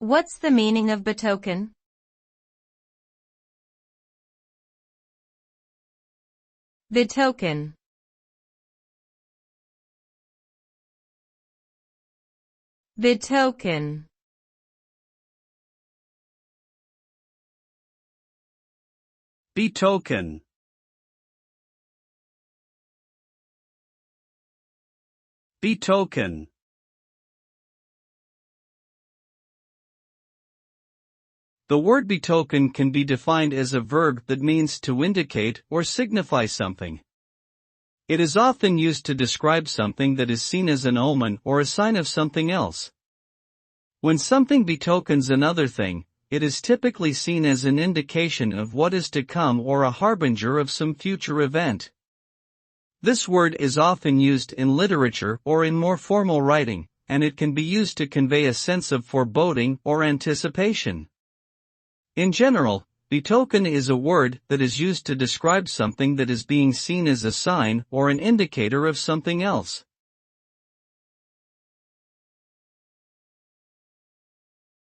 What's the meaning of betoken? Betoken. Betoken. Betoken. Betoken. The word betoken can be defined as a verb that means to indicate or signify something. It is often used to describe something that is seen as an omen or a sign of something else. When something betokens another thing, it is typically seen as an indication of what is to come or a harbinger of some future event. This word is often used in literature or in more formal writing, and it can be used to convey a sense of foreboding or anticipation. In general, betoken is a word that is used to describe something that is being seen as a sign or an indicator of something else.